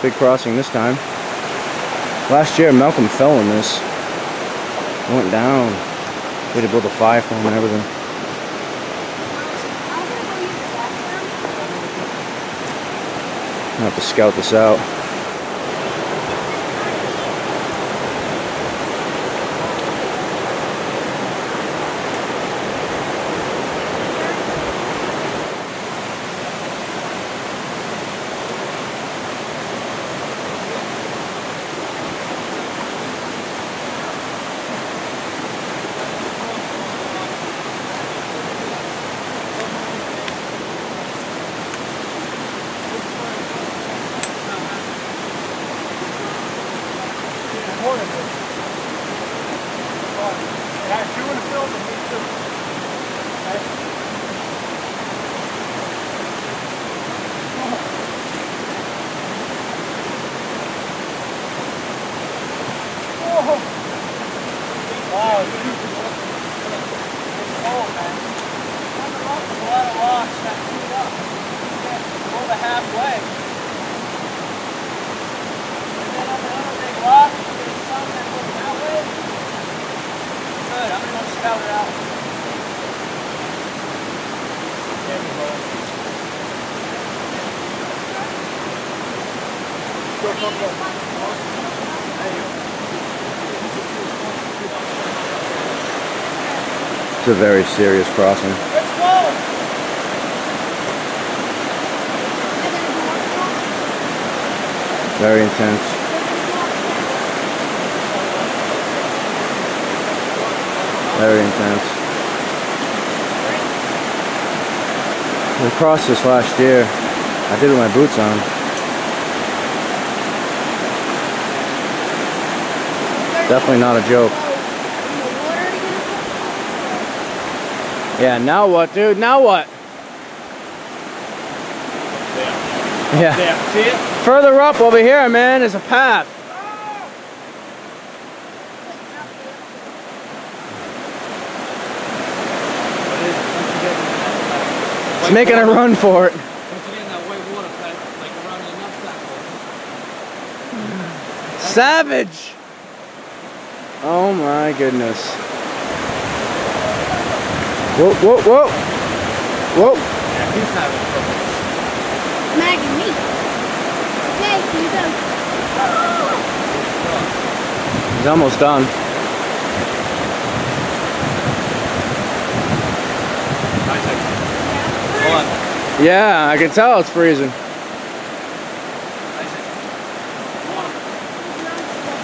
big crossing this time. Last year, Malcolm fell in this. Went down. We had to build a fire for him and everything. I'll have to scout this out. Wow, it's cold, man. On the rock, there's a lot of rocks that heat up. Yeah, over halfway. And then on the other big rock, there's some that goes that way. Good, I'm going to go scout it out. There we go. There you go. It's a very serious crossing. Let's go! Very intense. Very intense. We crossed this last year. I did it with my boots on. Definitely not a joke. Yeah, now what, dude? Now what? Yeah. There, see it? Further up over here, man, is a path. It's making a run for it. Savage! Oh my goodness. Whoa, whoa, whoa! Whoa! Yeah, he's having trouble. Maggie, me. Okay, here you go. He's almost done. Hold on. Yeah, I can tell it's freezing.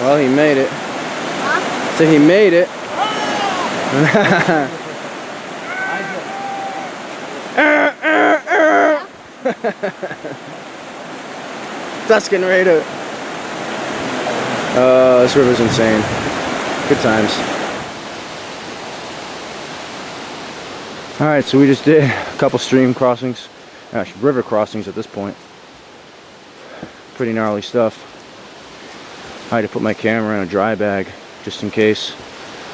Well, he made it. Huh? So he made it. Duskin Raider. This river's insane. Good times. Alright, so we just did a couple stream crossings. Actually, river crossings at this point. Pretty gnarly stuff. I had to put my camera in a dry bag just in case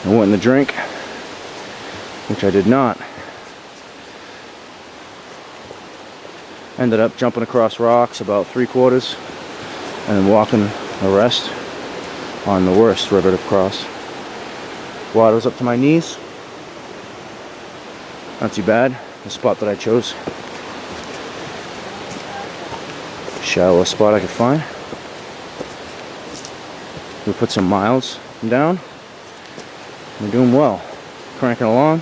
I went in the drink, which I did not. Ended up jumping across rocks about 3/4 and then walking the rest on the worst river to cross. Water was up to my knees. Not too bad. The spot that I chose. Shallowest spot I could find. We put some miles down. We're doing well. Cranking along.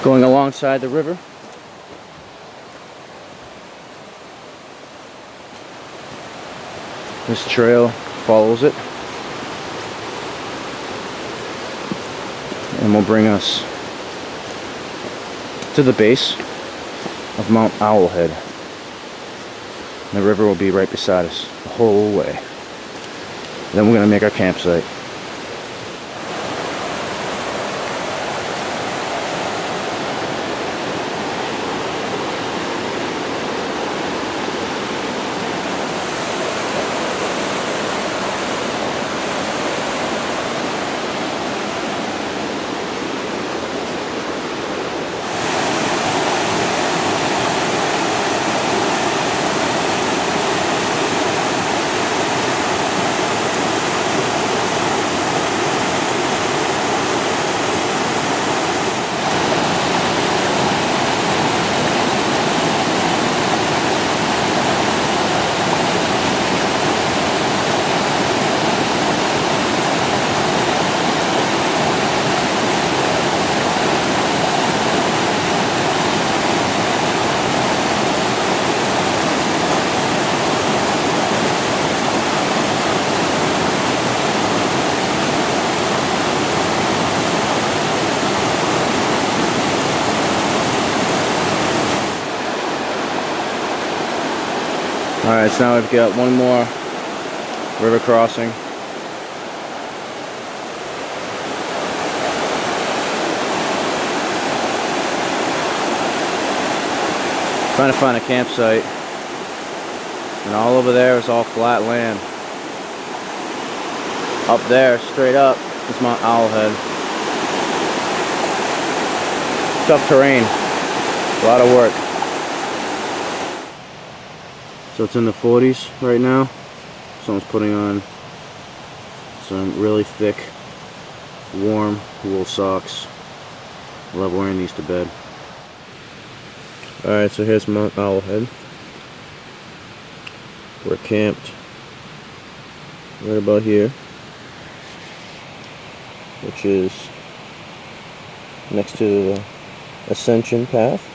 Going alongside the river. This trail follows it. And will bring us to the base of Mount Owlhead. The river will be right beside us the whole way. Then we're going to make our campsite. Alright, so now we've got one more river crossing. Trying to find a campsite. And all over there is all flat land. Up there, straight up, is Mount Owlhead. Tough terrain. A lot of work. So it's in the 40s right now. Someone's putting on some really thick, warm wool socks. I love wearing these to bed. Alright, so here's Mount Owlhead. We're camped right about here, which is next to the ascension path.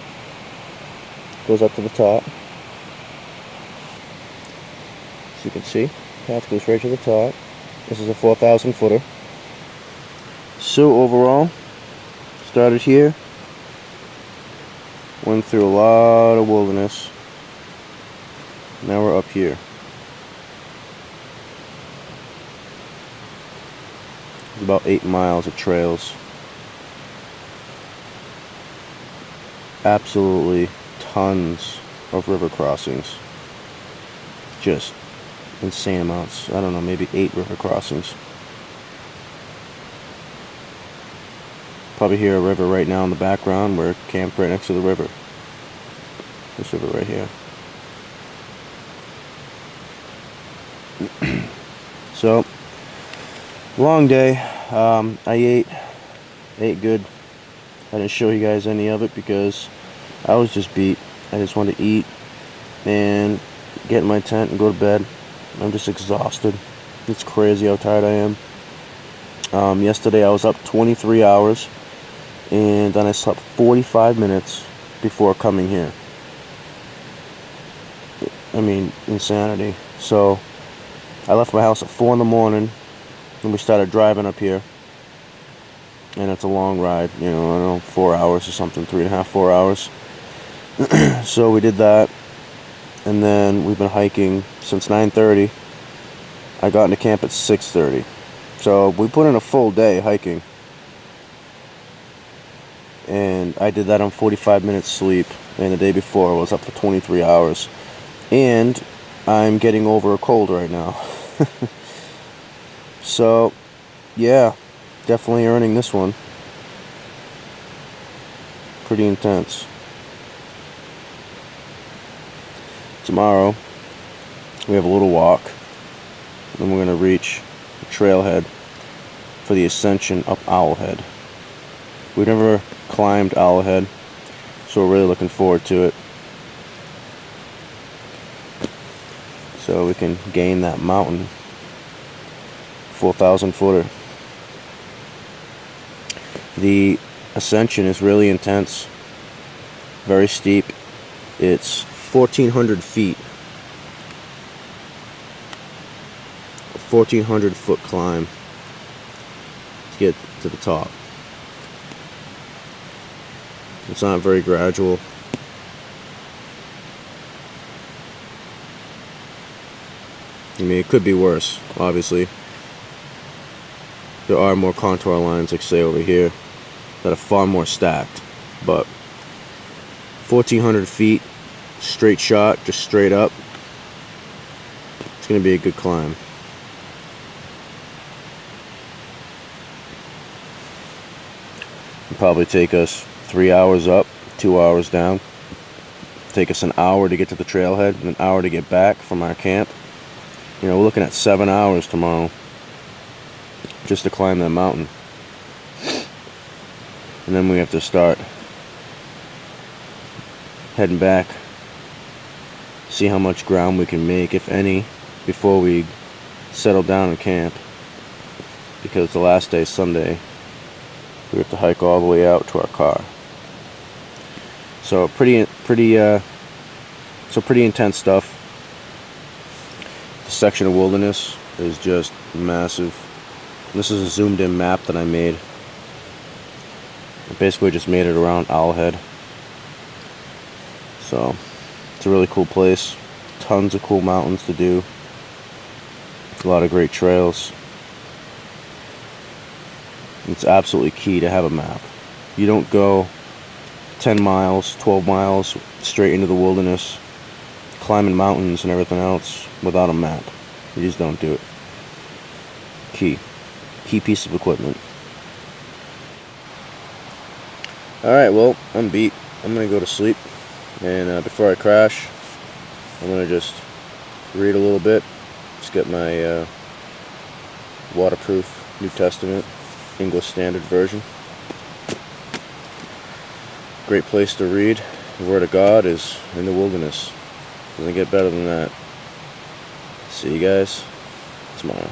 Goes up to the top. As you can see, path goes right to the top. This is a 4,000 footer. So overall, started here, went through a lot of wilderness. Now we're up here. About 8 miles of trails. Absolutely tons of river crossings. Just insane amounts. I don't know, maybe 8 river crossings. Probably hear a river right now in the background. We're camped right next to the river. This river right here. So, long day. I ate good. I didn't show you guys any of it because I was just beat. I just wanted to eat and get in my tent and go to bed. I'm just exhausted. It's crazy how tired I am. Yesterday I was up 23 hours and then I slept 45 minutes before coming here. I mean, insanity. So I left my house at 4 in the morning and we started driving up here. And it's a long ride, you know, I don't know, 4 hours or something, 3.5, 4 hours. So we did that. And then we've been hiking since 9:30. I got into camp at 6:30. So we put in a full day hiking. And I did that on 45 minutes sleep. And the day before I was up for 23 hours. And I'm getting over a cold right now. So, yeah, definitely earning this one. Pretty intense. Tomorrow, we have a little walk. Then we're going to reach the trailhead for the ascension up Owlhead. We've never climbed Owlhead, so we're really looking forward to it. So we can gain that mountain. 4,000 footer. The ascension is really intense, very steep. It's 1,400 feet, 1,400 foot climb to get to the top. It's not very gradual. I mean, it could be worse, obviously. There are more contour lines, like say over here, that are far more stacked. But 1,400 feet, straight shot, just straight up. It's going to be a good climb. It'll probably take us 3 hours up, 2 hours down. Take us an hour to get to the trailhead and an hour to get back from our camp. You know, we're looking at 7 hours tomorrow just to climb that mountain. And then we have to start heading back, see how much ground we can make, if any, before we settle down and camp. Because the last day, Sunday, we have to hike all the way out to our car. So pretty intense stuff. The section of wilderness is just massive. This is a zoomed in map that I made. I basically just made it around Owlhead. So it's a really cool place. tons of cool mountains to do. A lot of great trails. It's absolutely key to have a map. You don't go 10 miles, 12 miles straight into the wilderness, climbing mountains and everything else without a map. You just don't do it. Key piece of equipment. Alright, well, I'm beat. I'm gonna go to sleep, and before I crash, I'm gonna just read a little bit. Just get my waterproof New Testament English Standard Version. Great place to read. The Word of God is in the wilderness. Doesn't get better than that. See you guys tomorrow.